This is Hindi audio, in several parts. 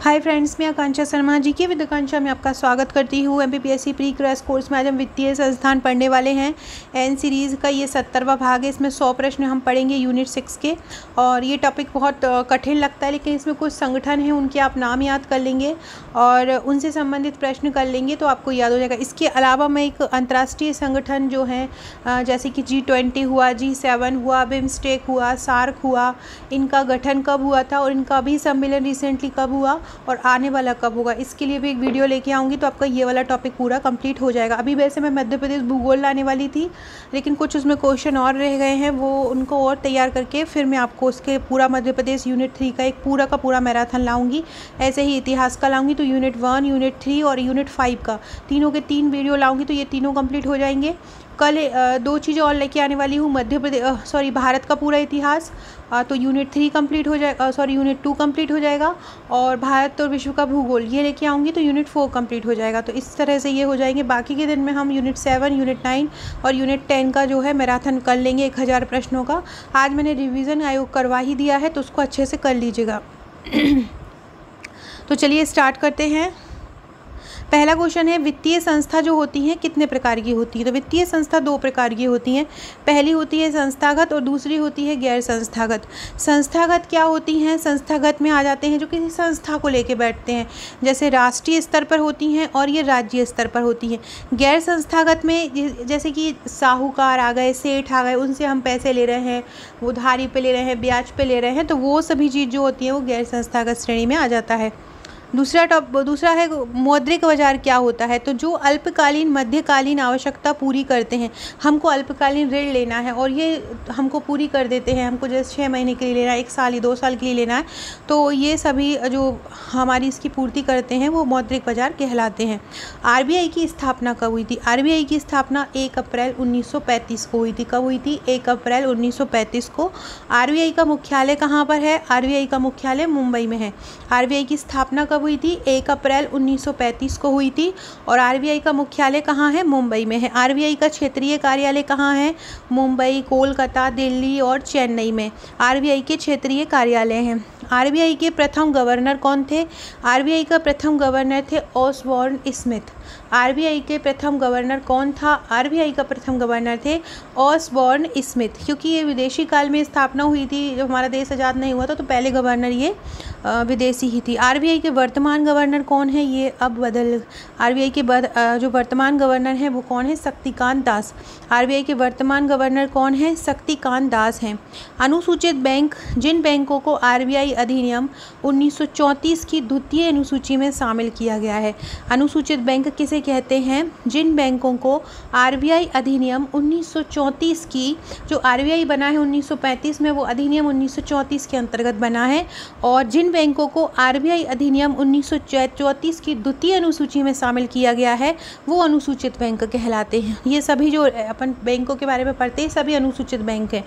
हाय फ्रेंड्स, मैं आकांक्षा शर्मा जीके विद आकांक्षा में आपका स्वागत करती हूँ। एमपीपीएससी प्री क्रैश कोर्स में आज हम वित्तीय संस्थान पढ़ने वाले हैं। एन सीरीज़ का ये 70वां भाग है। इसमें 100 प्रश्न हम पढ़ेंगे यूनिट 6 के। और ये टॉपिक बहुत कठिन लगता है, लेकिन इसमें कुछ संगठन हैं, उनके आप नाम याद कर लेंगे और उनसे संबंधित प्रश्न कर लेंगे तो आपको याद हो जाएगा। इसके अलावा मैं एक अंतर्राष्ट्रीय संगठन जो हैं जैसे कि G20 हुआ, G7 हुआ, बिम्स्टेक हुआ, सार्क हुआ, इनका गठन कब हुआ था और इनका भी सम्मेलन रिसेंटली कब हुआ और आने वाला कब होगा, इसके लिए भी एक वीडियो लेके आऊँगी तो आपका ये वाला टॉपिक पूरा कंप्लीट हो जाएगा। अभी वैसे मैं मध्य प्रदेश भूगोल लाने वाली थी, लेकिन कुछ उसमें क्वेश्चन और रह गए हैं, वो उनको और तैयार करके फिर मैं आपको उसके पूरा मध्य प्रदेश यूनिट 3 का एक पूरा का पूरा मैराथन लाऊंगी। ऐसे ही इतिहास का लाऊंगी तो यूनिट 1, यूनिट 3 और यूनिट 5 का तीनों के 3 वीडियो लाऊंगी तो ये तीनों कंप्लीट हो जाएंगे। कल 2 चीज़ें और लेके आने वाली हूँ, भारत का पूरा इतिहास तो यूनिट 3 कंप्लीट हो जाएगा, यूनिट 2 कंप्लीट हो जाएगा और भारत और विश्व का भूगोल ये लेके आऊँगी तो यूनिट 4 कंप्लीट हो जाएगा। तो इस तरह से ये हो जाएंगे। बाकी के दिन में हम यूनिट 7, यूनिट 9 और यूनिट 10 का जो है मैराथन कर लेंगे 1000 प्रश्नों का। आज मैंने रिवीजन आयोग करवा ही दिया है तो उसको अच्छे से कर लीजिएगा। तो चलिए स्टार्ट करते हैं। पहला क्वेश्चन है, वित्तीय संस्था जो होती हैं कितने प्रकार की होती है। तो वित्तीय संस्था 2 प्रकार की होती हैं। पहली होती है संस्थागत और दूसरी होती है गैर संस्थागत। संस्थागत क्या होती हैं? संस्थागत में आ जाते हैं जो किसी संस्था को लेके बैठते हैं, जैसे राष्ट्रीय स्तर पर होती हैं और ये राज्य स्तर पर होती हैं। गैर संस्थागत में जैसे कि साहूकार आ गए, सेठ आ गए, उनसे हम पैसे ले रहे हैं, उधारी पे ले रहे हैं, ब्याज पे ले रहे हैं, तो वो सभी चीज़ जो होती है वो गैर संस्थागत श्रेणी में आ जाता है। दूसरा है मौद्रिक बाजार क्या होता है। तो जो अल्पकालीन मध्यकालीन आवश्यकता पूरी करते हैं, हमको अल्पकालीन ऋण लेना है और ये हमको पूरी कर देते हैं, हमको जैसे 6 महीने के लिए लेना है, 1 साल या 2 साल के लिए लेना है, तो ये सभी जो हमारी इसकी पूर्ति करते हैं वो मौद्रिक बाजार कहलाते हैं। आरबीआई की स्थापना कब हुई थी? आरबीआई की स्थापना 1 अप्रैल 1935 को हुई थी। कब हुई थी? 1 अप्रैल 1935 को। आरबीआई का मुख्यालय कहाँ पर है? आरबीआई का मुख्यालय मुंबई में है। आरबीआई की स्थापना हुई थी? 1 अप्रैल 1935 को हुई थी और आरबीआई का मुख्यालय कहाँ है? मुंबई में है। आरबीआई का क्षेत्रीय कार्यालय कहाँ है? मुंबई, कोलकाता, दिल्ली और चेन्नई में आरबीआई के क्षेत्रीय कार्यालय हैं। आरबीआई के प्रथम गवर्नर कौन थे? आरबीआई का प्रथम गवर्नर थे ऑसबॉर्न स्मिथ। आरबीआई के प्रथम गवर्नर कौन था? आरबीआई का प्रथम गवर्नर थे ऑसबॉर्न स्मिथ। क्योंकि ये विदेशी काल में स्थापना हुई थी, जब हमारा देश आज़ाद नहीं हुआ था तो पहले गवर्नर ये विदेशी ही थी। आरबीआई के वर्तमान गवर्नर कौन है? ये अब बदल आरबीआई के जो वर्तमान गवर्नर हैं वो कौन है? शक्तिकांत दास। आरबीआई के वर्तमान गवर्नर कौन है? शक्तिकांत दास हैं। अनुसूचित बैंक, जिन बैंकों को आरबीआई अधिनियम 1934 की द्वितीय अनुसूची में शामिल किया गया है। अनुसूचित बैंक किसे कहते हैं? जिन बैंकों को आरबीआई अधिनियम 1934 की, जो आरबीआई बना है 1935 में, वो अधिनियम 1934 के अंतर्गत बना है, और जिन बैंकों को आरबीआई अधिनियम 1934 की द्वितीय अनुसूची में शामिल किया गया है वो अनुसूचित बैंक कहलाते हैं। ये सभी जो अपन बैंकों के बारे में पढ़ते हैं सभी अनुसूचित बैंक हैं।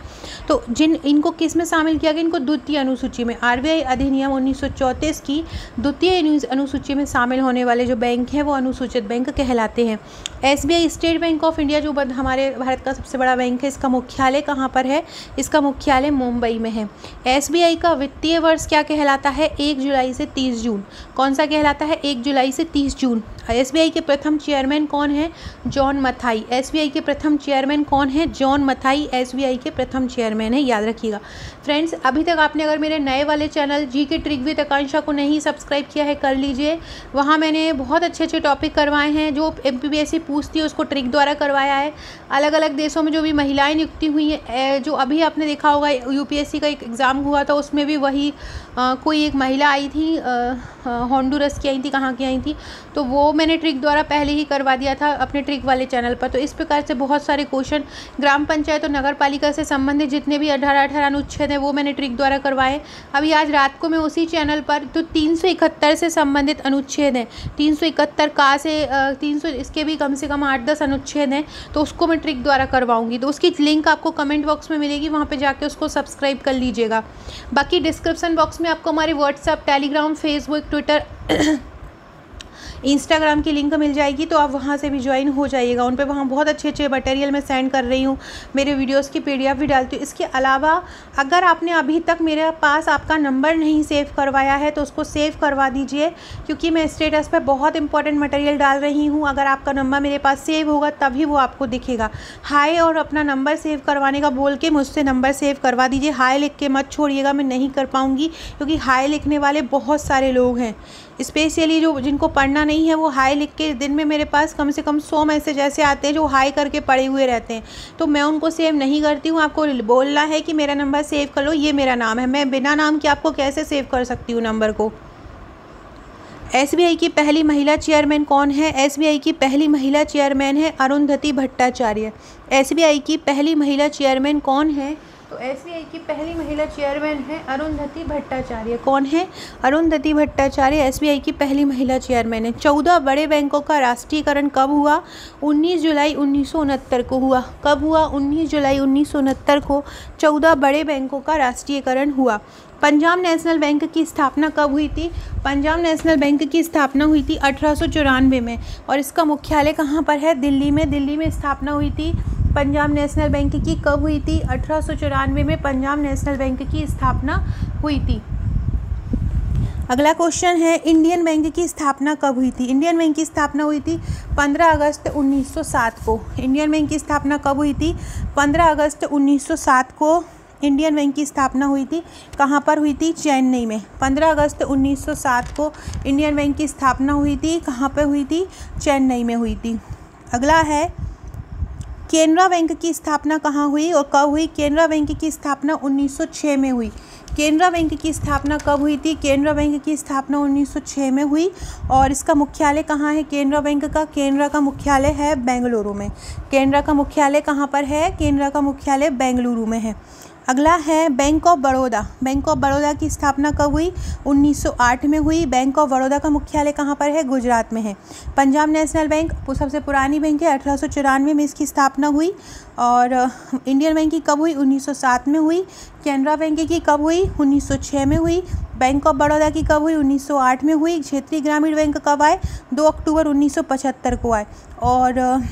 तो इनको किस में शामिल किया गया? इनको द्वितीय अनुसूची में। आरबीआई अधिनियम 1934 की द्वितीय अनुसूची में शामिल होने वाले जो बैंक हैं वो अनुसूचित बैंक कहलाते हैं। SBI, state bank of India, जो हमारे भारत का सबसे बड़ा बैंक है, इसका मुख्यालय कहाँ पर है? इसका मुख्यालय मुंबई में है। एसबीआई का वित्तीय वर्ष क्या कहलाता है? 1 जुलाई से 30 जून। कौन सा कहलाता है? 1 जुलाई से 30 जून। एसबीआई के प्रथम चेयरमैन कौन है? जॉन मथाई। एसबीआई के प्रथम चेयरमैन कौन है? जॉन मथाई एसबीआई के प्रथम चेयरमैन है, याद रखिएगा। फ्रेंड्स, अभी तक आपने अगर मेरे नए वाले चैनल जीके ट्रिक विद आकांक्षा को नहीं सब्सक्राइब किया है, कर लीजिए। वहाँ मैंने बहुत अच्छे टॉपिक करवाए हैं, जो एमपीपीएससी पूछती है उसको ट्रिक द्वारा करवाया है। अलग अलग देशों में जो भी महिलाएं नियुक्ति हुई हैं, जो अभी आपने देखा होगा यूपीएससी का एक एग्ज़ाम हुआ था, उसमें भी वही कोई एक महिला आई थी, होंडुरस की आई थी, कहाँ की आई थी, तो वो मैंने ट्रिक द्वारा पहले ही करवा दिया था अपने ट्रिक वाले चैनल पर। तो इस प्रकार से बहुत सारे क्वेश्चन ग्राम पंचायत और नगर पालिका से संबंधित जितने भी 18 अनुच्छेद हैं वो मैंने ट्रिक द्वारा करवाए। अभी आज रात को मैं उसी चैनल पर तो 371 से संबंधित अनुच्छेद हैं, 371 का से 300, इसके भी कम से कम 8-10 अनुच्छेद हैं, तो उसको मैं ट्रिक द्वारा करवाऊंगी। तो उसकी लिंक आपको कमेंट बॉक्स में मिलेगी, वहाँ पर जाके उसको सब्सक्राइब कर लीजिएगा। बाकी डिस्क्रिप्शन बॉक्स में आपको हमारे WhatsApp, Telegram, Facebook, Twitter Instagram की लिंक मिल जाएगी, तो आप वहाँ से भी ज्वाइन हो जाइएगा। उन पे वहाँ बहुत अच्छे अच्छे मटेरियल मैं सेंड कर रही हूँ, मेरे वीडियोस की PDF भी डालती हूँ। इसके अलावा अगर आपने अभी तक मेरे पास आपका नंबर नहीं सेव करवाया है तो उसको सेव करवा दीजिए, क्योंकि मैं स्टेटस पे बहुत इंपॉर्टेंट मटेरियल डाल रही हूँ। अगर आपका नंबर मेरे पास सेव होगा तभी वो आपको दिखेगा। हाय और अपना नंबर सेव करवाने का बोल के मुझसे नंबर सेव करवा दीजिए। हाय लिख के मत छोड़िएगा, मैं नहीं कर पाऊँगी, क्योंकि हाय लिखने वाले बहुत सारे लोग हैं। स्पेशली जो जिनको पढ़ना नहीं है वो हाय लिख के, दिन में मेरे पास कम से कम 100 मैसेज ऐसे आते हैं जो हाय करके पड़े हुए रहते हैं, तो मैं उनको सेव नहीं करती हूँ। आपको बोलना है कि मेरा नंबर सेव कर लो, ये मेरा नाम है, मैं बिना नाम के आपको कैसे सेव कर सकती हूँ नंबर को। SBI की पहली महिला चेयरमैन कौन है? SBI की पहली महिला चेयरमैन है अरुंधति भट्टाचार्य। SBI की पहली महिला चेयरमैन कौन है? तो SBI की पहली महिला चेयरमैन है अरुंधति भट्टाचार्य। कौन है? अरुंधति भट्टाचार्य SBI की पहली महिला चेयरमैन है। 14 बड़े बैंकों का राष्ट्रीयकरण कब हुआ? 19 जुलाई 1969 को हुआ। कब हुआ? 19 जुलाई 1969 को 14 बड़े बैंकों का राष्ट्रीयकरण हुआ। पंजाब नेशनल बैंक की स्थापना कब हुई थी? पंजाब नेशनल बैंक की स्थापना हुई थी 1894 में, और इसका मुख्यालय कहाँ पर है? दिल्ली में। दिल्ली में स्थापना हुई थी पंजाब नेशनल बैंक की। कब हुई थी? 1894 में पंजाब नेशनल बैंक की स्थापना हुई थी। अगला क्वेश्चन है, इंडियन बैंक की स्थापना कब हुई थी? इंडियन बैंक की स्थापना हुई थी 15 अगस्त 1907 को। इंडियन बैंक की स्थापना कब हुई थी? 15 अगस्त 1907 को इंडियन बैंक की स्थापना हुई थी। कहाँ पर हुई थी? चेन्नई में। 15 अगस्त 1907 को इंडियन बैंक की स्थापना हुई थी। कहाँ पर हुई थी? चेन्नई में हुई थी। अगला है, केनरा बैंक की स्थापना कहाँ हुई और कब हुई? केनरा बैंक की स्थापना 1906 में हुई। केनरा बैंक की स्थापना कब हुई थी? केनरा बैंक की स्थापना 1906 में हुई, और इसका मुख्यालय कहाँ है केनरा बैंक का? केनरा का मुख्यालय है बेंगलुरु में। केनरा का मुख्यालय कहाँ पर है? केनरा का मुख्यालय बेंगलुरु में है। अगला है, bank of Baroda. Bank of Baroda की स्थापना कब हुई? 1908 में हुई। बैंक ऑफ बड़ौदा का मुख्यालय कहाँ पर है? गुजरात में है। पंजाब नेशनल बैंक सबसे पुरानी बैंक है, 1894 में इसकी स्थापना हुई। और इंडियन बैंक की कब हुई? 1907 में हुई। कैनरा बैंक की कब हुई? 1906 में हुई। बैंक ऑफ बड़ौदा की कब हुई? 1908 में हुई। क्षेत्रीय ग्रामीण बैंक कब आए? 2 अक्टूबर 1975 को आए। और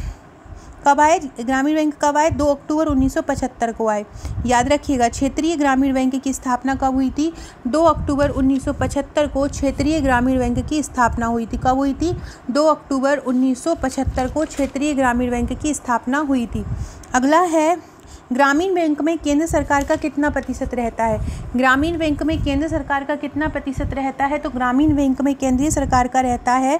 कब आए ग्रामीण बैंक? कब आए? 2 अक्टूबर 1975 को आए। याद रखिएगा, क्षेत्रीय ग्रामीण बैंक की स्थापना कब हुई थी? 2 अक्टूबर 1975 को क्षेत्रीय ग्रामीण बैंक की स्थापना हुई थी। कब हुई थी? 2 अक्टूबर 1975 को क्षेत्रीय ग्रामीण बैंक की स्थापना हुई थी। अगला है, ग्रामीण बैंक में केंद्र सरकार का कितना प्रतिशत रहता है? ग्रामीण बैंक में केंद्र सरकार का कितना प्रतिशत रहता है? तो ग्रामीण बैंक में केंद्रीय सरकार का रहता है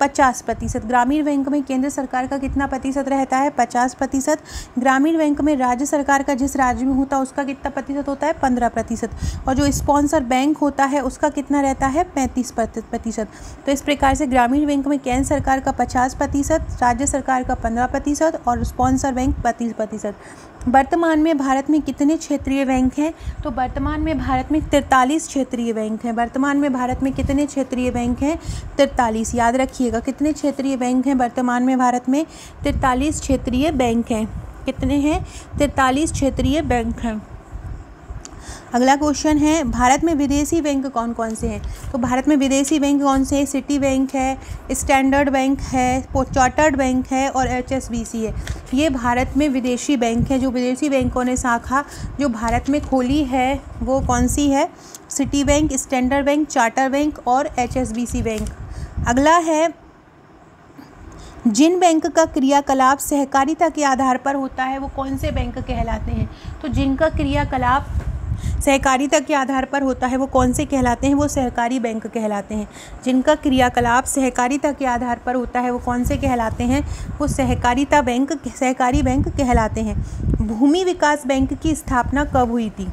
50%। ग्रामीण बैंक में केंद्र सरकार का कितना प्रतिशत रहता है? 50%। ग्रामीण बैंक में राज्य सरकार का जिस राज्य में होता है उसका कितना प्रतिशत होता है? 15%। और जो स्पॉन्सर बैंक होता है उसका कितना रहता है? 35%। तो इस प्रकार से ग्रामीण बैंक में केंद्र सरकार का 50%, राज्य सरकार का 15% और स्पॉन्सर बैंक 35%। वर्तमान में भारत में कितने क्षेत्रीय बैंक हैं? तो वर्तमान में भारत में 43 क्षेत्रीय बैंक हैं। वर्तमान में भारत में कितने क्षेत्रीय बैंक हैं? 43। याद रखिएगा, कितने क्षेत्रीय बैंक हैं वर्तमान में भारत में? 43 क्षेत्रीय बैंक हैं। कितने हैं? 43 क्षेत्रीय बैंक हैं। अगला क्वेश्चन है, भारत में विदेशी बैंक कौन कौन से हैं? तो भारत में विदेशी बैंक कौन से हैं? सिटी बैंक है, स्टैंडर्ड बैंक है, चार्टर्ड बैंक है और HSBC है। ये भारत में विदेशी बैंक है। जो विदेशी बैंकों ने शाखा जो भारत में खोली है वो कौन सी है? City bank, standard bank, charter bank और HSBC बैंक। अगला है, जिन बैंक का क्रियाकलाप सहकारिता के आधार पर होता है वो कौन से बैंक कहलाते हैं? तो जिनका क्रियाकलाप सहकारिता के आधार पर होता है वो कौन से कहलाते हैं? वो सहकारी बैंक कहलाते हैं। जिनका क्रियाकलाप सहकारिता के आधार पर होता है वो कौन से कहलाते हैं? वो सहकारी बैंक कहलाते हैं। भूमि विकास बैंक की स्थापना कब हुई थी?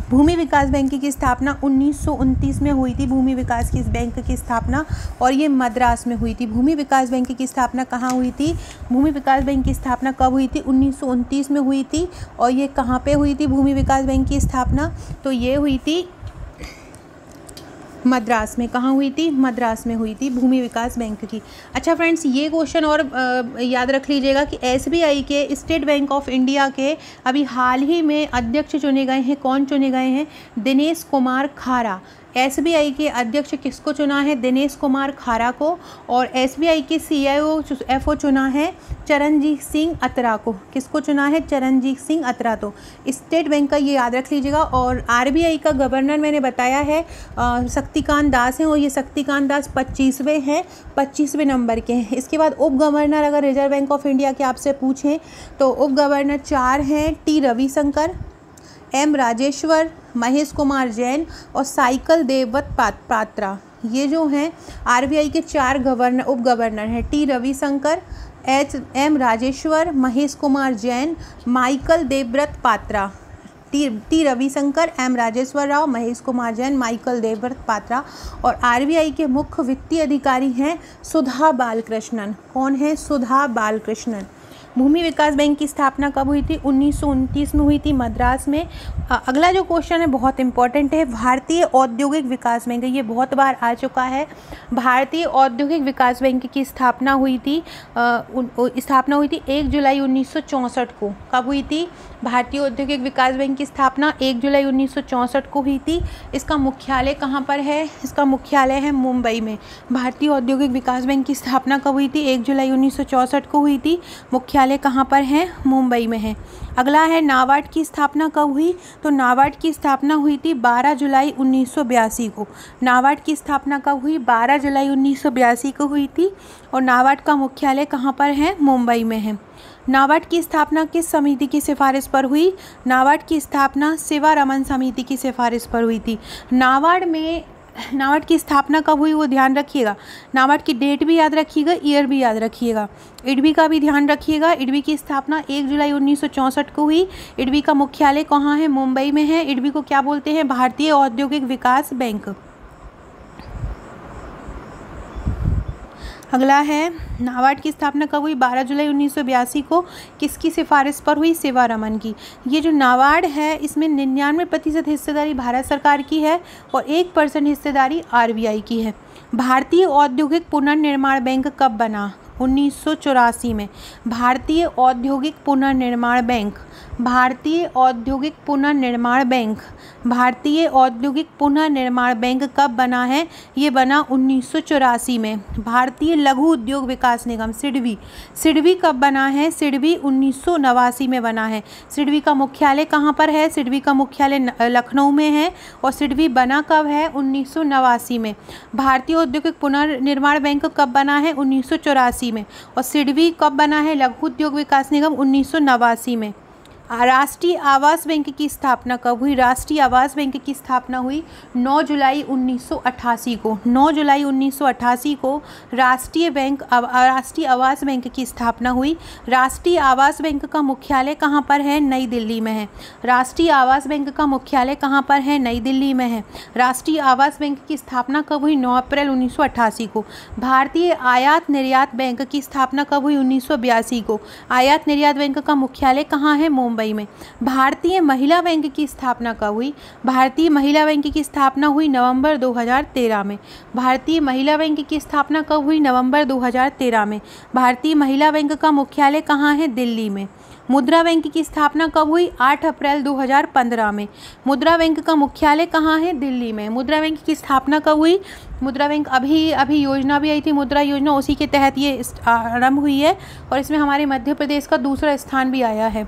भूमि विकास बैंक की स्थापना 1929 में हुई थी। भूमि विकास की बैंक की स्थापना, और ये मद्रास में हुई थी। भूमि विकास बैंक की स्थापना कहाँ हुई थी? भूमि विकास बैंक की स्थापना कब हुई थी? 1929 में हुई थी। और ये कहाँ पे हुई थी भूमि विकास बैंक की स्थापना? तो ये हुई थी मद्रास में। कहाँ हुई थी? मद्रास में हुई थी भूमि विकास बैंक की। अच्छा फ्रेंड्स, ये क्वेश्चन और याद रख लीजिएगा कि SBI के, स्टेट बैंक ऑफ इंडिया के अभी हाल ही में अध्यक्ष चुने गए हैं। कौन चुने गए हैं? दिनेश कुमार खारा। एसबीआई के अध्यक्ष किसको चुना है? दिनेश कुमार खारा को। और एसबीआई के सीईओ एफओ चुना है चरणजीत सिंह अत्रा को। किसको चुना है? चरणजीत सिंह अत्रा। तो स्टेट बैंक का ये याद रख लीजिएगा। और आरबीआई का गवर्नर मैंने बताया है शक्तिकांत दास हैं, और ये शक्तिकांत दास 25वें हैं, 25वें नंबर के हैं। इसके बाद उप गवर्नर अगर रिजर्व बैंक ऑफ इंडिया के आपसे पूछें तो उप गवर्नर 4 हैं, टी रविशंकर, एम राजेश्वर, महेश कुमार जैन और साइकल देवव्रत पात्रा। ये जो हैं आरबीआई के 4 उप गवर्नर हैं, T Ravishankar, M Rajeshwar, Mahesh Kumar Jain, Michael Debabrata Patra. T Ravishankar, M Rajeshwar Rao, Mahesh Kumar Jain, Michael Debabrata Patra. और आरबीआई के मुख्य वित्तीय अधिकारी हैं सुधा बालकृष्णन। कौन है? सुधा बालकृष्णन। भूमि विकास बैंक की स्थापना कब हुई थी? 1929 में हुई थी, मद्रास में। अगला जो क्वेश्चन है बहुत इंपॉर्टेंट है, भारतीय औद्योगिक विकास बैंक। ये बहुत बार आ चुका है। भारतीय औद्योगिक विकास बैंक की स्थापना हुई थी 1 जुलाई 1964 को। कब हुई थी? भारतीय औद्योगिक विकास बैंक की स्थापना 1 जुलाई 1964 को हुई थी। इसका मुख्यालय कहाँ पर है? इसका मुख्यालय है मुंबई में। भारतीय औद्योगिक विकास बैंक की स्थापना कब हुई थी? 1 जुलाई 1964 को हुई थी। मुख्यालय कहाँ पर है? मुंबई में है। अगला है नाबार्ड की स्थापना कब हुई? तो नाबार्ड की स्थापना हुई थी 12 जुलाई 1982 को। नाबार्ड की स्थापना कब हुई? 12 जुलाई 1982 को हुई थी। और नाबार्ड का मुख्यालय कहाँ पर है? मुंबई में है। नाबार्ड की स्थापना किस समिति की सिफारिश पर हुई? नाबार्ड की स्थापना शिवारमन समिति की सिफारिश पर हुई थी। नाबार्ड की स्थापना कब हुई वो ध्यान रखिएगा। नाबार्ड की डेट भी याद रखिएगा, ईयर भी याद रखिएगा। इडबी का भी ध्यान रखिएगा। इडबी की स्थापना 1 जुलाई 1964 को हुई। इडबी का मुख्यालय कहाँ है? मुंबई में है। इडबी को क्या बोलते हैं? भारतीय औद्योगिक विकास बैंक। अगला है नाबार्ड की स्थापना कब हुई? 12 जुलाई 1982 को। किसकी सिफारिश पर हुई? शिवारमन की। ये जो नाबार्ड है इसमें 99% हिस्सेदारी भारत सरकार की है और 1% हिस्सेदारी आरबीआई की है। भारतीय औद्योगिक पुनर्निर्माण बैंक कब बना? 1984 में। भारतीय औद्योगिक पुनर्निर्माण बैंक, भारतीय औद्योगिक पुनर्निर्माण बैंक, भारतीय औद्योगिक पुनर्निर्माण बैंक कब बना है? ये बना 1984 में। भारतीय लघु उद्योग विकास निगम सिडबी कब बना है? सिडबी 1989 में बना है। सिडबी का मुख्यालय कहाँ पर है? सिडबी का मुख्यालय लखनऊ में है। और सिडबी बना कब है? 1989 में। भारतीय औद्योगिक पुनर्निर्माण बैंक कब बना है? 1984 में। और सिडबी कब बना है? लघु उद्योग विकास निगम 1989 में। राष्ट्रीय आवास बैंक की स्थापना कब हुई? राष्ट्रीय आवास बैंक की स्थापना हुई 9 जुलाई 1988 को। 9 जुलाई 1988 को राष्ट्रीय आवास बैंक की स्थापना हुई। राष्ट्रीय आवास बैंक का मुख्यालय कहाँ पर है? नई दिल्ली में है। राष्ट्रीय आवास बैंक का मुख्यालय कहाँ पर है? नई दिल्ली में है। राष्ट्रीय आवास बैंक की स्थापना कब हुई? 9 अप्रैल 1988 को। भारतीय आयात निर्यात बैंक की स्थापना कब हुई? 1982 को। आयात निर्यात बैंक का मुख्यालय कहाँ है? मुंबई में। भारतीय महिला बैंक की स्थापना कब हुई? भारतीय महिला बैंक की स्थापना हुई नवंबर 2013 में। भारतीय महिला बैंक की स्थापना कब हुई? नवंबर 2013 में। भारतीय महिला बैंक का मुख्यालय कहाँ है? दिल्ली में। मुद्रा बैंक की स्थापना कब हुई? 8 अप्रैल 2015 में। मुद्रा बैंक का मुख्यालय कहाँ है? दिल्ली में। मुद्रा बैंक की स्थापना कब हुई? मुद्रा बैंक अभी योजना भी आई थी, मुद्रा योजना, उसी के तहत ये आरंभ हुई है और इसमें हमारे मध्य प्रदेश का दूसरा स्थान भी आया है।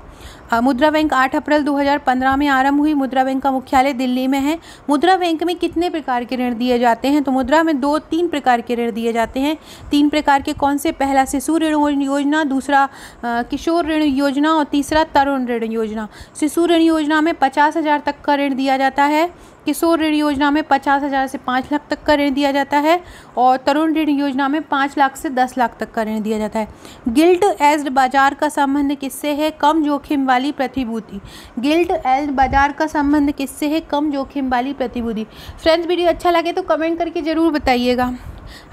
मुद्रा बैंक 8 अप्रैल 2015 में आरंभ हुई। मुद्रा बैंक का मुख्यालय दिल्ली में है। मुद्रा बैंक में कितने प्रकार के ऋण दिए जाते हैं? तो मुद्रा में 3 प्रकार के ऋण दिए जाते हैं। 3 प्रकार के कौन से? पहला शिशु ऋण योजना, दूसरा किशोर ऋण योजना और तीसरा तरुण ऋण योजना। शिशु ऋण योजना में 50,000 तक का ऋण दिया जाता है। किशोर ऋण योजना में 50,000 से 5 लाख तक का ऋण दिया जाता है और तरुण ऋण योजना में 5 लाख से 10 लाख तक का ऋण दिया जाता है। गिल्ट एज्ड बाजार का संबंध किससे है? कम जोखिम वाली प्रतिभूति। गिल्ट एज्ड बाजार का संबंध किससे है? कम जोखिम वाली प्रतिभूति। फ्रेंड्स, वीडियो अच्छा लगे तो कमेंट करके जरूर बताइएगा।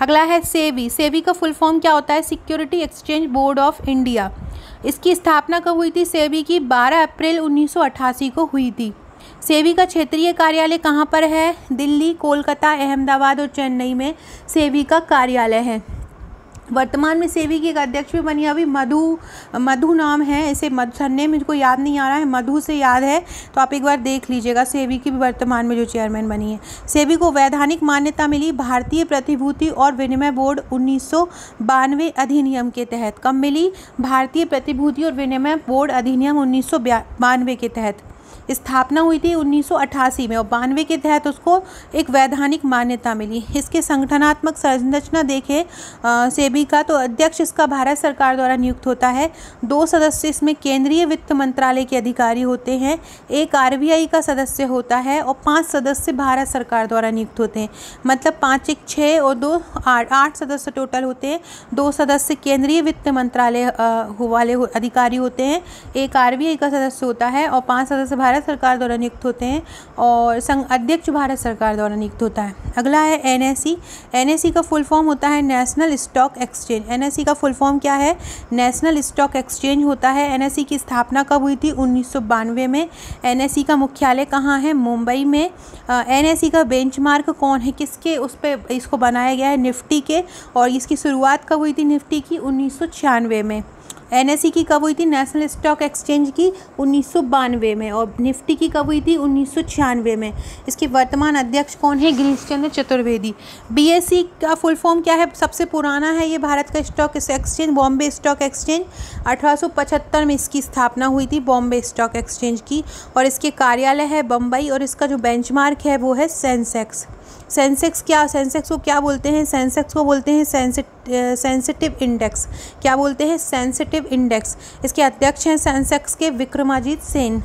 अगला है सेबी। सेबी का फुल फॉर्म क्या होता है? Security exchange board of India. इसकी स्थापना कब हुई थी? सेबी की 12 अप्रैल 1988 को हुई थी। सेबी का क्षेत्रीय कार्यालय कहाँ पर है? दिल्ली, कोलकाता, अहमदाबाद और चेन्नई में सेबी का कार्यालय है। वर्तमान में सेबी की एक अध्यक्ष भी बनी, अभी मधु नाम है, इसे सरनेम मुझको याद नहीं आ रहा है, मधु से याद है तो आप एक बार देख लीजिएगा। सेबी की भी वर्तमान में जो चेयरमैन बनी है। सेबी को वैधानिक मान्यता मिली भारतीय प्रतिभूति और विनिमय बोर्ड 1992 अधिनियम के तहत। कब मिली? भारतीय प्रतिभूति और विनिमय बोर्ड अधिनियम 1992 के तहत स्थापना हुई थी 1988 में, और 92 के तहत उसको एक वैधानिक मान्यता मिली। इसके संगठनात्मक संरचना देखें सेबी का, तो अध्यक्ष इसका भारत सरकार द्वारा नियुक्त होता है। 2 सदस्य इसमें केंद्रीय वित्त मंत्रालय के अधिकारी होते हैं, एक आरबीआई का सदस्य होता है और 5 सदस्य भारत सरकार द्वारा नियुक्त होते हैं। मतलब 5 1 6 और 2 8 सदस्य टोटल होते हैं। 2 सदस्य केंद्रीय वित्त मंत्रालय वाले अधिकारी होते हैं, एक आरबीआई का सदस्य होता है और 5 सदस्य भारत सरकार द्वारा नियुक्त होते हैं और संघ अध्यक्ष भारत सरकार द्वारा नियुक्त होता है। अगला है एनएसई। एनएसई का फुल फॉर्म होता है नेशनल स्टॉक एक्सचेंज। एनएसई का फुल फॉर्म क्या है? नेशनल स्टॉक एक्सचेंज होता है। एनएसई की स्थापना कब हुई थी? 1992 में। एनएसई का मुख्यालय कहाँ है? मुंबई में। एनएसई का बेंचमार्क कौन है, किसके उस पर इसको बनाया गया है? निफ्टी के। और इसकी शुरुआत कब हुई थी निफ्टी की? 1996 में। एनएसई की कब हुई थी? नेशनल स्टॉक एक्सचेंज की 1992 में, और निफ्टी की कब हुई थी? 1996 में। इसके वर्तमान अध्यक्ष कौन है? गिरीश चंद्र चतुर्वेदी। बीएसई का फुल फॉर्म क्या है? सबसे पुराना है ये भारत का stock exchange, Bombay stock exchange. 1875 में इसकी स्थापना हुई थी बॉम्बे स्टॉक एक्सचेंज की, और इसके कार्यालय है बम्बई, और इसका जो बेंचमार्क है वो है सेंसेक्स। सेंसेक्स को क्या बोलते हैं? सेंसेक्स को बोलते हैं सेंसिटिव इंडेक्स। क्या बोलते हैं? Sensitive index. इसके अध्यक्ष हैं सेंसेक्स के विक्रमाजीत सेन।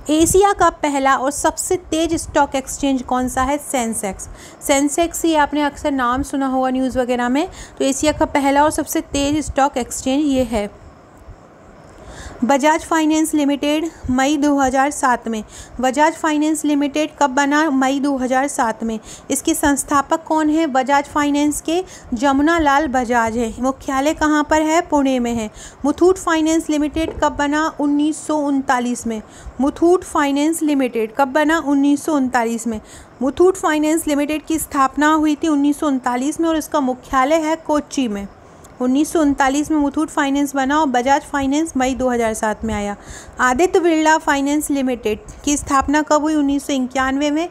एशिया का पहला और सबसे तेज स्टॉक एक्सचेंज कौन सा है? सेंसेक्स। सेंसेक्स ये आपने अक्सर नाम सुना होगा न्यूज़ वगैरह में। तो एशिया का पहला और सबसे तेज स्टॉक एक्सचेंज ये है। बजाज फाइनेंस लिमिटेड मई 2007 में। बजाज फाइनेंस लिमिटेड कब बना? मई 2007 में। इसके संस्थापक कौन है? बजाज फाइनेंस के जमुना लाल बजाज है। मुख्यालय कहाँ पर है? पुणे में है। मुथूट फाइनेंस लिमिटेड कब बना? 1939 में। मुथूट फाइनेंस लिमिटेड कब बना? 1939 में। मुथूट फाइनेंस लिमिटेड की स्थापना हुई थी 1939 में, और इसका मुख्यालय है कोच्चि में। 1939 में मुथूट फाइनेंस बना, और बजाज फाइनेंस मई 2007 में आया। आदित्य बिरला फाइनेंस लिमिटेड की स्थापना कब हुई? 1991 में।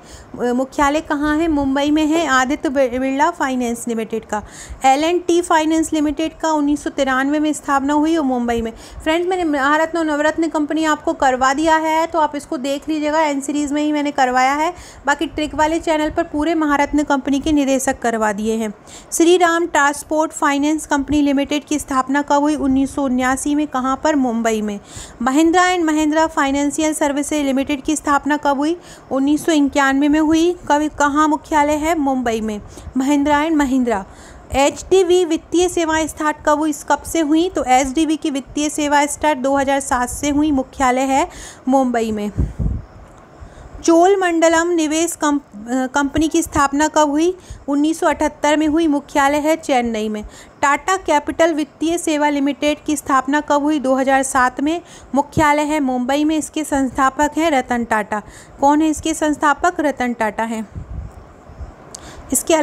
मुख्यालय कहाँ है? मुंबई में है आदित्य बिरला फाइनेंस लिमिटेड का। L&T फाइनेंस लिमिटेड का 1993 में स्थापना हुई और मुंबई में। फ्रेंड्स, मैंने महारत्न और नवरत्न कंपनी आपको करवा दिया है, तो आप इसको देख लीजिएगा। एन सीरीज़ में ही मैंने करवाया है। बाकी ट्रिक वाले चैनल पर पूरे महारत्न कंपनी के निदेशक करवा दिए हैं। Shri Ram transport finance company limited की स्थापना कब हुई? 1979 में। कहाँ पर? मुंबई में। Mahindra and Mahindra financial services limited की स्थापना कब हुई? 1991 में हुई। कहाँ मुख्यालय है? मुंबई में। महिंद्रा एंड महिंद्रा। HDB वित्तीय सेवाएं स्टार्ट कब हुई? कब से हुई? तो HDB की वित्तीय सेवा स्टार्ट 2007 से हुई। मुख्यालय है मुंबई में। चोलमंडलम निवेश कंपनी की स्थापना कब हुई? 1978 में हुई। मुख्यालय है चेन्नई में। टाटा कैपिटल वित्तीय सेवा लिमिटेड की स्थापना कब हुई? 2007 में। मुख्यालय है मुंबई में। इसके संस्थापक हैं रतन टाटा। कौन है इसके संस्थापक? रतन टाटा हैं। इसके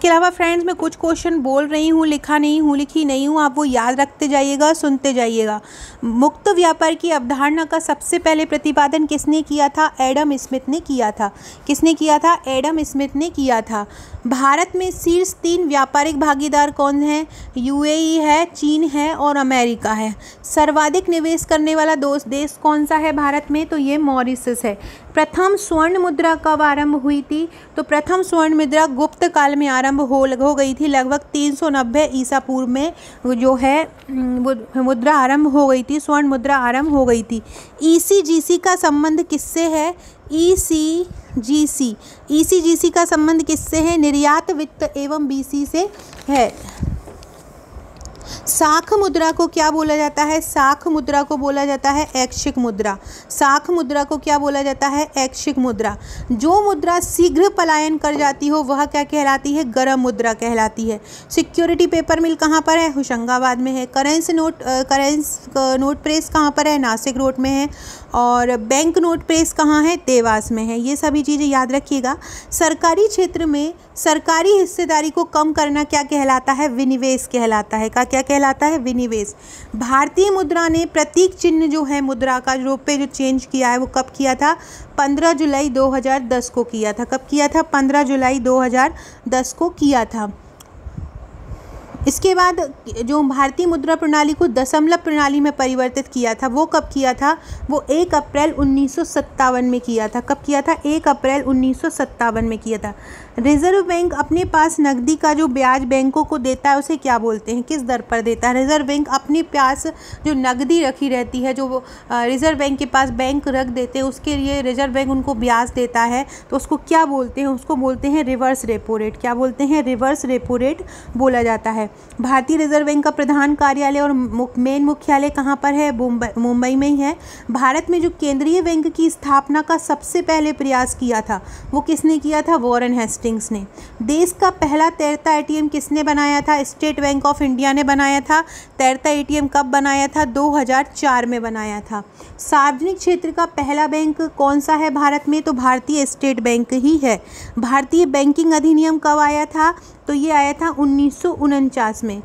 अलावा फ्रेंड्स, मैं कुछ क्वेश्चन बोल रही हूँ, लिखी नहीं हूँ, आप वो याद रखते जाइएगा, सुनते जाइएगा। मुक्त व्यापार की अवधारणा का सबसे पहले प्रतिपादन किसने किया था? एडम स्मिथ ने किया था। किसने किया था? एडम स्मिथ ने किया था। भारत में शीर्ष 3 व्यापारिक भागीदार कौन हैं? UAE है, चीन है और अमेरिका है। सर्वाधिक निवेश करने वाला देश कौन सा है भारत में? तो ये मॉरिशस है। प्रथम स्वर्ण मुद्रा कब आरंभ हुई थी? तो प्रथम स्वर्ण मुद्रा गुप्त काल में आरंभ हो गई थी। लगभग 390 ईसा पूर्व में जो है मुद्रा आरंभ हो गई थी, स्वर्ण मुद्रा आरंभ हो गई थी। ECGC का संबंध किससे है? ECGC का संबंध किससे है? निर्यात वित्त एवं BC से है। साख मुद्रा को क्या बोला जाता है? साख मुद्रा को बोला जाता है ऐच्छिक मुद्रा। साख मुद्रा को क्या बोला जाता है? ऐच्छिक मुद्रा। जो मुद्रा शीघ्र पलायन कर जाती हो वह क्या कहलाती है? गरम मुद्रा कहलाती है। सिक्योरिटी पेपर मिल कहाँ पर है? होशंगाबाद में है। करेंसी नोट प्रेस कहाँ पर है? नासिक रोड में है। और बैंक नोट प्रेस कहाँ है, देवास में है। ये सभी चीज़ें याद रखिएगा। सरकारी क्षेत्र में सरकारी हिस्सेदारी को कम करना क्या कहलाता है, विनिवेश कहलाता है। क्या कहलाता है, विनिवेश। भारतीय मुद्रा ने प्रतीक चिन्ह जो है मुद्रा का रुपये जो चेंज किया है वो कब किया था, 15 जुलाई 2010 को किया था। कब किया था, 15 जुलाई 2010 को किया था। इसके बाद जो भारतीय मुद्रा प्रणाली को दशमलव प्रणाली में परिवर्तित किया था वो कब किया था, वो 1 अप्रैल 1957 में किया था। कब किया था, 1 अप्रैल 1957 में किया था। रिजर्व बैंक अपने पास नकदी का जो ब्याज बैंकों को देता है उसे क्या बोलते हैं, किस दर पर देता है। रिजर्व बैंक अपने पास जो नकदी रखी रहती है, जो रिजर्व बैंक के पास बैंक रख देते हैं, उसके लिए रिजर्व बैंक उनको ब्याज देता है, तो उसको क्या बोलते हैं, उसको बोलते हैं रिवर्स रेपो रेट। क्या बोलते हैं, रिवर्स रेपो रेट बोला जाता है। भारतीय रिजर्व बैंक का प्रधान कार्यालय और मेन मुख्यालय कहाँ पर है, मुंबई में ही है। भारत में जो केंद्रीय बैंक की स्थापना का सबसे पहले प्रयास किया था वो किसने किया था, वॉरेन हेस्टिंग्स ने। देश का पहला तैरता एटीएम किसने बनाया था, स्टेट बैंक ऑफ इंडिया ने बनाया था। तैरता एटीएम कब बनाया था, 2004 में बनाया था। सार्वजनिक क्षेत्र का पहला बैंक कौन सा है भारत में, तो भारतीय स्टेट बैंक ही है। भारतीय बैंकिंग अधिनियम कब आया था, तो ये आया था 1949 में।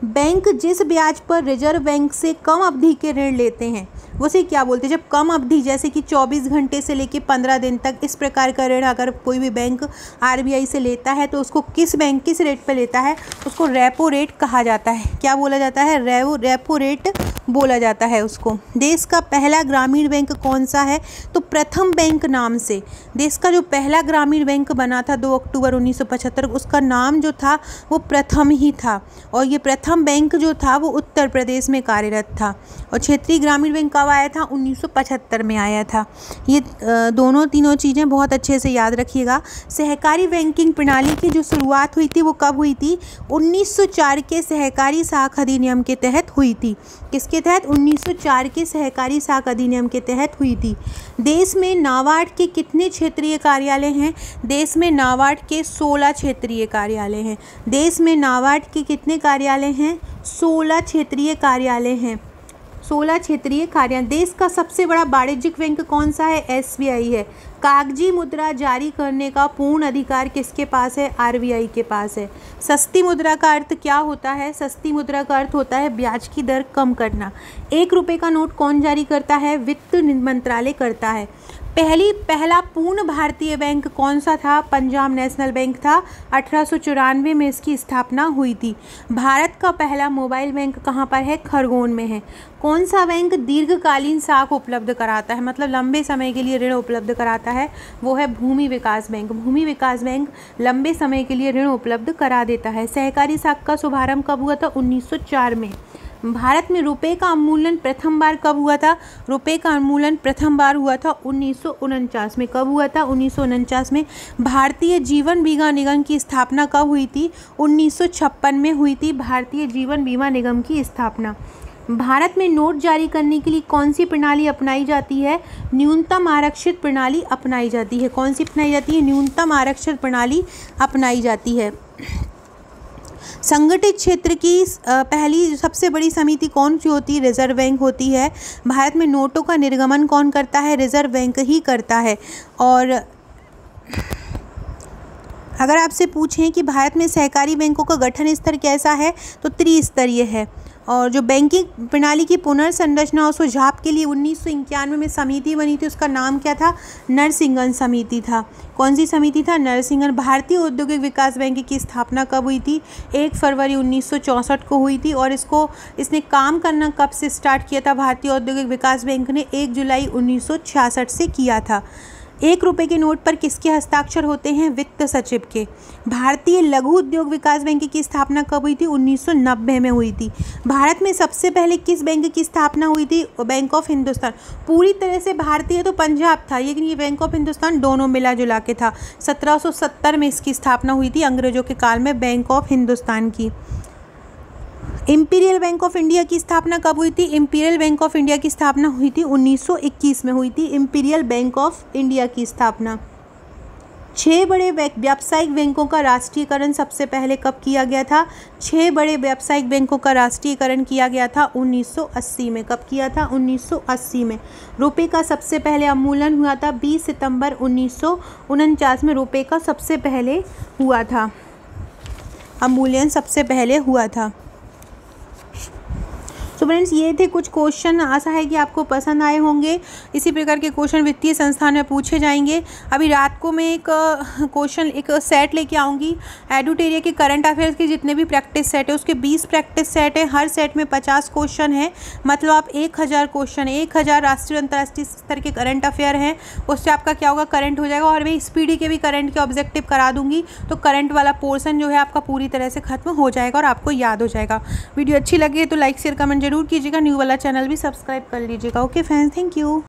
बैंक जिस ब्याज पर रिजर्व बैंक से कम अवधि के ऋण लेते हैं उसे क्या बोलते हैं, जब कम अवधि जैसे कि 24 घंटे से लेकर 15 दिन तक इस प्रकार का ऋण अगर कोई भी बैंक आरबीआई से लेता है तो उसको किस रेट पर लेता है, उसको रेपो रेट कहा जाता है। क्या बोला जाता है, रेपो रेट बोला जाता है उसको। देश का पहला ग्रामीण बैंक कौन सा है, तो प्रथम बैंक नाम से देश का जो पहला ग्रामीण बैंक बना था 2 अक्टूबर 1975, उसका नाम जो था वो प्रथम ही था। और ये प्रथम बैंक जो था वो उत्तर प्रदेश में कार्यरत था। और क्षेत्रीय ग्रामीण बैंक कब आया था, 1975 में आया था। ये दोनों तीनों चीज़ें बहुत अच्छे से याद रखिएगा। सहकारी बैंकिंग प्रणाली की जो शुरुआत हुई थी वो कब हुई थी, 1904 के सहकारी साख अधिनियम के तहत हुई थी। किसके तहत, 1904 के सहकारी साख अधिनियम के तहत हुई थी। देश में नाबार्ड के कितने क्षेत्रीय कार्यालय हैं, देश में नाबार्ड के 16 क्षेत्रीय कार्यालय हैं। देश में नाबार्ड के कितने कार्यालय हैं, 16 क्षेत्रीय कार्यालय हैं। 16 क्षेत्रीय कार्यालय। देश का सबसे बड़ा वाणिज्यिक बैंक कौन सा है, एसबीआई है। कागजी मुद्रा जारी करने का पूर्ण अधिकार किसके पास है, आरबीआई के पास है। सस्ती मुद्रा का अर्थ क्या होता है, सस्ती मुद्रा का अर्थ होता है ब्याज की दर कम करना। 1 रुपये का नोट कौन जारी करता है, वित्त मंत्रालय करता है। पहला पूर्ण भारतीय बैंक कौन सा था, पंजाब नेशनल बैंक था। 1894 में इसकी स्थापना हुई थी। भारत का पहला मोबाइल बैंक कहाँ पर है, खरगोन में है। कौन सा बैंक दीर्घकालीन साख उपलब्ध कराता है, मतलब लंबे समय के लिए ऋण उपलब्ध कराता है, वो है भूमि विकास बैंक। भूमि विकास बैंक लंबे समय के लिए ऋण उपलब्ध करा देता है। सहकारी साख का शुभारंभ कब हुआ था, 1904 में। भारत में रुपए का उन्मूलन प्रथम बार कब हुआ था, रुपए का उन्मूलन प्रथम बार हुआ था 1949 में। कब हुआ था, 1949 में। भारतीय जीवन बीमा निगम की स्थापना कब हुई थी, 1956 में हुई थी भारतीय जीवन बीमा निगम की स्थापना। भारत में नोट जारी करने के लिए कौन सी प्रणाली अपनाई जाती है, न्यूनतम आरक्षित प्रणाली अपनाई जाती है। कौन सी अपनाई जाती है, न्यूनतम आरक्षित प्रणाली अपनाई जाती है। संगठित क्षेत्र की पहली सबसे बड़ी समिति कौन सी होती है, रिजर्व बैंक होती है। भारत में नोटों का निर्गमन कौन करता है, रिजर्व बैंक ही करता है। और अगर आपसे पूछें कि भारत में सहकारी बैंकों का गठन स्तर कैसा है, तो त्रिस्तरीय है। और जो बैंकिंग प्रणाली की पुनर्संरचना और सुझाव के लिए 1991 में समिति बनी थी, उसका नाम क्या था, नरसिंगन समिति था। कौन सी समिति था, नरसिंगन। भारतीय औद्योगिक विकास बैंक की स्थापना कब हुई थी, 1 फरवरी 1964 को हुई थी। और इसने काम करना कब से स्टार्ट किया था, भारतीय औद्योगिक विकास बैंक ने 1 जुलाई 1966 से किया था। 1 रुपये के नोट पर किसके हस्ताक्षर होते हैं, वित्त सचिव के। भारतीय लघु उद्योग विकास बैंक की स्थापना कब हुई थी, 1990 में हुई थी। भारत में सबसे पहले किस बैंक की स्थापना हुई थी, बैंक ऑफ हिंदुस्तान। पूरी तरह से भारतीय तो पंजाब था, लेकिन ये बैंक ऑफ हिंदुस्तान दोनों मिला जुला के था। 1770 में इसकी स्थापना हुई थी, अंग्रेजों के काल में बैंक ऑफ हिंदुस्तान की। इंपीरियल बैंक ऑफ इंडिया की स्थापना कब हुई थी, इंपीरियल बैंक ऑफ इंडिया की स्थापना हुई थी 1921 में हुई थी इंपीरियल बैंक ऑफ इंडिया की स्थापना। 6 बड़े व्यावसायिक बैंकों का राष्ट्रीयकरण सबसे पहले कब किया गया था? 6 बड़े व्यावसायिक बैंकों का राष्ट्रीयकरण किया गया था 1980 में। कब किया था? 1980 में। रुपए का सबसे पहले उन्मूलन हुआ था 20 सितंबर 1949 में। रुपए का सबसे पहले हुआ था उन्मूलन, सबसे पहले हुआ था। तो फ्रेंड्स ये थे कुछ क्वेश्चन, आशा है कि आपको पसंद आए होंगे। इसी प्रकार के क्वेश्चन वित्तीय संस्थान में पूछे जाएंगे। अभी रात को मैं एक क्वेश्चन एक सेट लेके आऊँगी एडुटेरिया के करंट अफेयर्स के जितने भी प्रैक्टिस सेट है उसके 20 प्रैक्टिस सेट है। हर सेट में 50 क्वेश्चन है, मतलब आप 1000 क्वेश्चन, 1000 राष्ट्रीय अंतर्राष्ट्रीय स्तर के करंट अफेयर हैं। उससे आपका क्या होगा, करंट हो जाएगा। और मैं स्पीडी के भी करंट के ऑब्जेक्टिव करा दूंगी, तो करंट वाला पोर्सन जो है आपका पूरी तरह से खत्म हो जाएगा और आपको याद हो जाएगा। वीडियो अच्छी लगी तो लाइक शेयर कमेंट जरूर कीजिएगा। न्यू वाला चैनल भी सब्सक्राइब कर लीजिएगा। Okay friends, thank you.